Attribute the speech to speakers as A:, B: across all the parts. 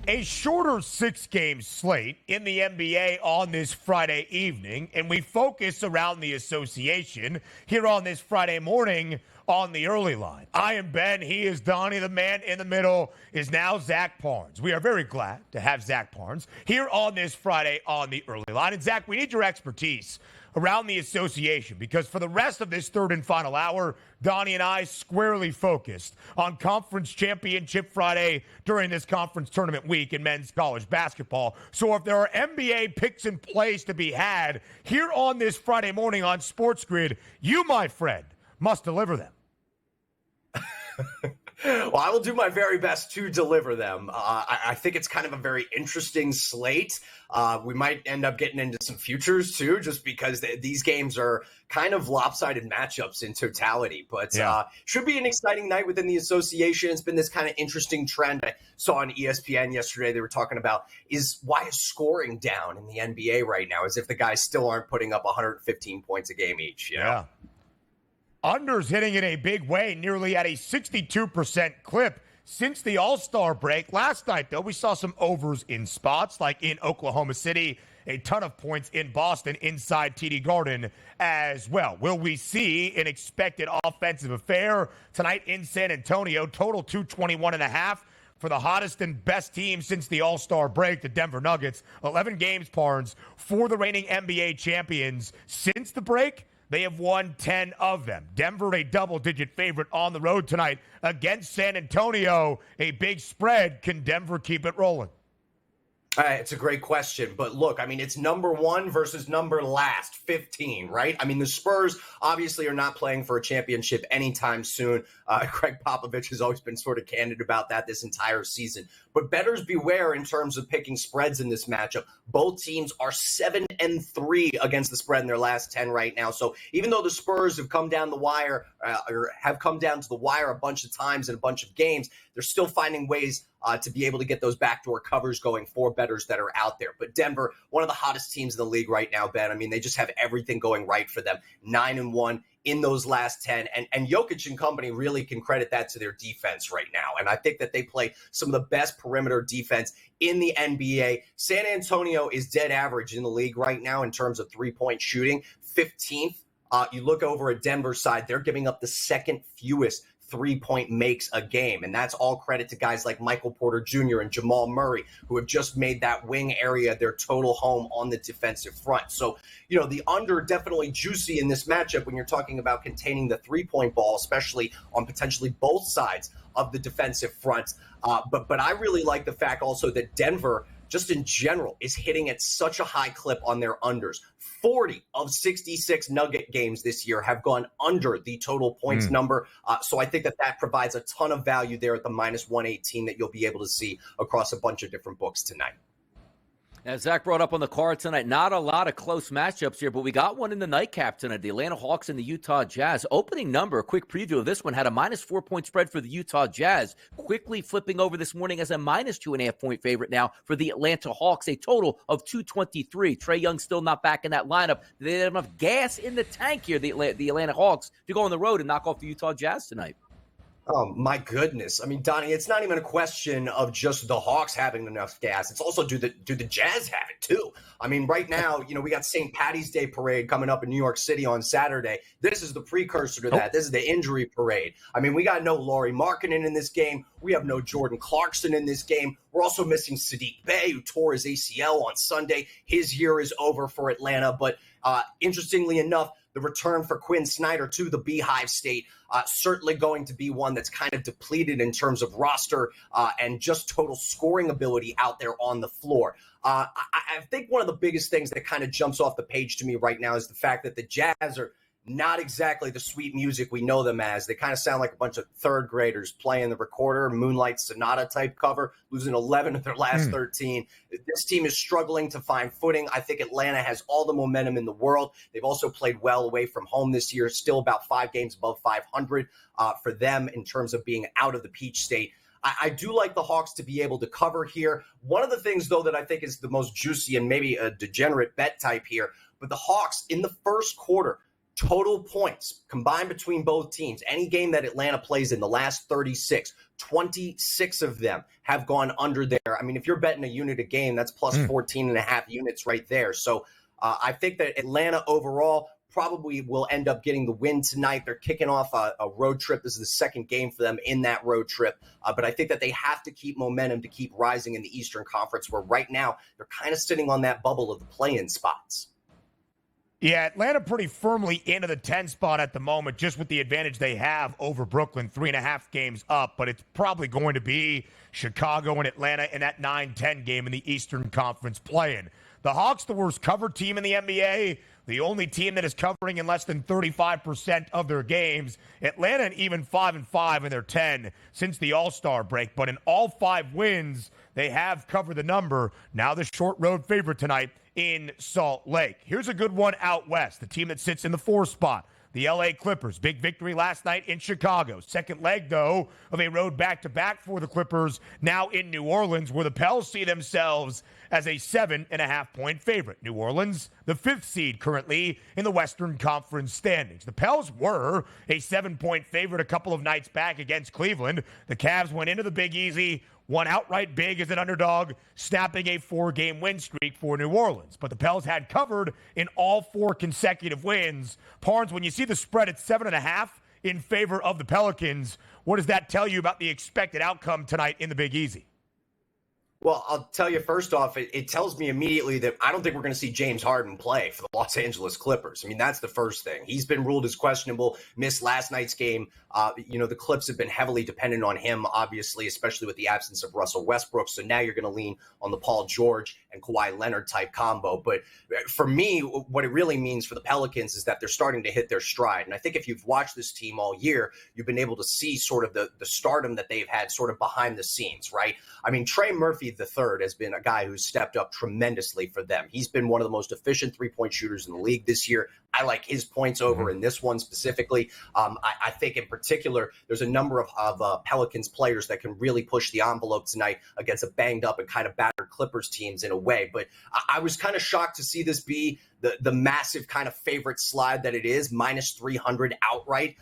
A: A shorter 6-game slate in the NBA on this Friday evening, and we focus around the association here on this Friday morning on the early line. I am Ben. He is Donnie. The man in the middle is now Zach Parnes. We are very glad to have Zach Parnes here on this Friday on the early line. And Zach, we need your expertise around the association because for the rest of this third and final hour, Donnie and I squarely focused on Conference Championship Friday during this conference tournament week in men's college basketball. So if there are NBA picks and plays to be had here on this Friday morning on SportsGrid, you, my friend, must deliver them.
B: Well, I will do my very best to deliver them. I think it's kind of a very interesting slate. We might end up getting into some futures, too, just because these games are kind of lopsided matchups in totality. But should be an exciting night within the association. It's been this kind of interesting trend I saw on ESPN yesterday. They were talking about why is scoring down in the NBA right now, as if the guys still aren't putting up 115 points a game each. You know?
A: Yeah. Unders hitting in a big way, nearly at a 62% clip since the All-Star break. Last night, though, we saw some overs in spots, like in Oklahoma City, a ton of points in Boston inside TD Garden as well. Will we see an expected offensive affair tonight in San Antonio? Total 221.5 for the hottest and best team since the All-Star break, the Denver Nuggets. 11 games, Parnes, for the reigning NBA champions since the break. They have won 10 of them. Denver, a double-digit favorite on the road tonight against San Antonio. A big spread. Can Denver keep it rolling?
B: It's a great question. But look, I mean, it's number one versus number last, 15, right? I mean, the Spurs obviously are not playing for a championship anytime soon. Craig Popovich has always been sort of candid about that this entire season. But bettors beware in terms of picking spreads in this matchup. Both teams are 7-3 against the spread in their last 10 right now. So even though the Spurs have come down the wire or have come down to the wire a bunch of times in a bunch of games, they're still finding ways to be able to get those backdoor covers going for bettors that are out there. But Denver, one of the hottest teams in the league right now, Ben. I mean, they just have everything going right for them. 9-1 in those last 10. And Jokic and company really can credit that to their defense right now. And I think that they play some of the best perimeter defense in the NBA. San Antonio is dead average in the league right now in terms of three-point shooting, 15th. You look over at Denver's side, they're giving up the second fewest three-point makes a game. And that's all credit to guys like Michael Porter Jr. and Jamal Murray, who have just made that wing area their total home on the defensive front. So, you know, the under definitely juicy in this matchup when you're talking about containing the three-point ball, especially on potentially both sides of the defensive front. But I really like the fact also that Denver, just in general, is hitting at such a high clip on their unders. 40 of 66 Nugget games this year have gone under the total points number. So I think that provides a ton of value there at the minus 118 that you'll be able to see across a bunch of different books tonight.
C: As Zach brought up on the card tonight, not a lot of close matchups here, but we got one in the nightcap tonight. The Atlanta Hawks and the Utah Jazz. Opening number, a quick preview of this one, had a minus 4-point spread for the Utah Jazz, quickly flipping over this morning as a minus 2.5-point favorite now for the Atlanta Hawks, a total of 223. Trae Young still not back in that lineup. They have enough gas in the tank here, the Atlanta Hawks, to go on the road and knock off the Utah Jazz tonight.
B: Oh, my goodness. I mean, Donnie, it's not even a question of just the Hawks having enough gas. It's also do the Jazz have it, too? I mean, right now, you know, we got St. Patty's Day parade coming up in New York City on Saturday. This is the precursor to that. This is the injury parade. I mean, we got no Lauri Markkanen in this game. We have no Jordan Clarkson in this game. We're also missing Sadiq Bey, who tore his ACL on Sunday. His year is over for Atlanta. But interestingly enough, the return for Quinn Snyder to the Beehive State, certainly going to be one that's kind of depleted in terms of roster and just total scoring ability out there on the floor. I think one of the biggest things that kind of jumps off the page to me right now is the fact that the Jazz are not exactly the sweet music we know them as. They kind of sound like a bunch of third graders playing the recorder, Moonlight Sonata type cover, losing 11 of their last 13. This team is struggling to find footing. I think Atlanta has all the momentum in the world. They've also played well away from home this year, still about 5 games above 500 for them in terms of being out of the Peach State. I do like the Hawks to be able to cover here. One of the things, though, that I think is the most juicy and maybe a degenerate bet type here, but the Hawks in the first quarter, Total points combined between both teams, any game that Atlanta plays in the last 36, 26 of them have gone under there. I mean, if you're betting a unit a game, that's plus 14 and a half units right there. So I think that Atlanta overall probably will end up getting the win tonight. They're kicking off a road trip. This is the second game for them in that road trip. But I think that they have to keep momentum to keep rising in the Eastern Conference, where right now they're kind of sitting on that bubble of the play-in spots.
A: Yeah, Atlanta pretty firmly into the 10 spot at the moment, just with the advantage they have over Brooklyn, 3.5 games up. But it's probably going to be Chicago and Atlanta in that 9-10 game in the Eastern Conference play-in. The Hawks, the worst covered team in the NBA, the only team that is covering in less than 35% of their games. Atlanta an even 5-5 in their 10 since the All-Star break. But in all 5 wins, they have covered the number. Now the short road favorite tonight in Salt Lake. Here's a good one out west, the team that sits in the 4 spot. The LA Clippers, big victory last night in Chicago. Second leg, though, of a road back-to-back for the Clippers, now in New Orleans, where the Pels see themselves as a 7.5-point favorite. New Orleans, the 5th seed currently in the Western Conference standings. The Pels were a 7-point favorite a couple of nights back against Cleveland. The Cavs went into the Big Easy, won outright big as an underdog, snapping a 4-game win streak for New Orleans. But the Pels had covered in all 4 consecutive wins. Parnes, when you see the spread at 7.5 in favor of the Pelicans, what does that tell you about the expected outcome tonight in the Big Easy?
B: Well, I'll tell you first off, it tells me immediately that I don't think we're going to see James Harden play for the Los Angeles Clippers. I mean, that's the first thing. He's been ruled as questionable, missed last night's game. The Clips have been heavily dependent on him, obviously, especially with the absence of Russell Westbrook. So now you're going to lean on the Paul George and Kawhi Leonard type combo. But for me, what it really means for the Pelicans is that they're starting to hit their stride. And I think if you've watched this team all year, you've been able to see sort of the stardom that they've had sort of behind the scenes, right? I mean, Trey Murphy III has been a guy who's stepped up tremendously for them. He's been one of the most efficient three-point shooters in the league this year. I like his points over in this one specifically. I think in particular, there's a number of Pelicans players that can really push the envelope tonight against a banged up and kind of battered Clippers teams in a way. But I was kind of shocked to see this be the massive kind of favorite slide that it is, minus 300 outright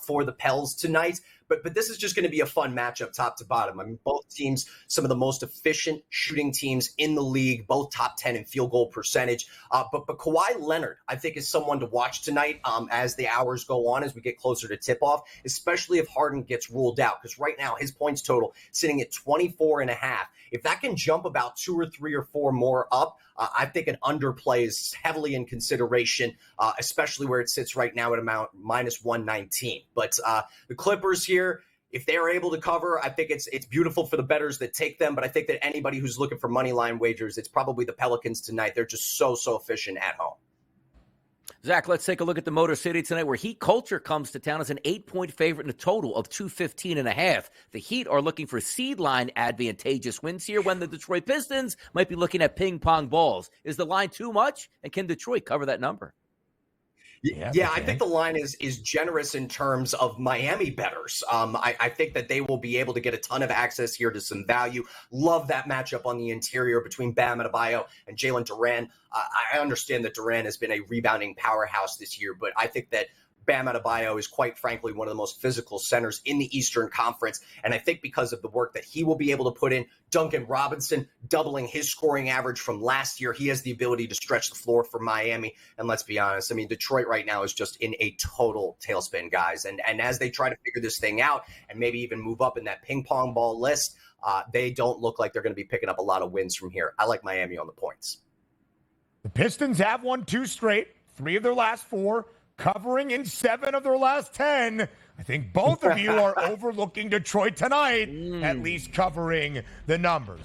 B: for the Pels tonight. But this is just going to be a fun matchup top to bottom. I mean, both teams, some of the most efficient shooting teams in the league, both top 10 in field goal percentage. But Kawhi Leonard, I think, is someone to watch tonight as the hours go on, as we get closer to tip-off, especially if Harden gets ruled out. Because right now, his points total sitting at 24.5. If that can jump about 2 or 3 or 4 more up, I think an underplay is heavily in consideration, especially where it sits right now at amount minus 119. But the Clippers here, if they're able to cover, I think it's beautiful for the bettors that take them. But I think that anybody who's looking for money line wagers, it's probably the Pelicans tonight. They're just so efficient at home.
C: Zach, let's take a look at the Motor City tonight, where Heat Culture comes to town as an 8-point favorite in a total of 215.5. The Heat are looking for seed line advantageous wins here, when the Detroit Pistons might be looking at ping pong balls. Is the line too much? And can Detroit cover that number?
B: Yeah, I think the line is generous in terms of Miami bettors. I think that they will be able to get a ton of access here to some value. Love that matchup on the interior between Bam Adebayo and Jalen Duren. I understand that Duren has been a rebounding powerhouse this year, but I think that Bam Adebayo is quite frankly one of the most physical centers in the Eastern Conference. And I think because of the work that he will be able to put in, Duncan Robinson doubling his scoring average from last year, he has the ability to stretch the floor for Miami. And let's be honest, I mean, Detroit right now is just in a total tailspin, guys. And as they try to figure this thing out and maybe even move up in that ping pong ball list, they don't look like they're going to be picking up a lot of wins from here. I like Miami on the points.
A: The Pistons have won 2 straight, 3 of their last 4. Covering in 7 of their last 10. I think both of you are overlooking Detroit tonight, at least covering the numbers.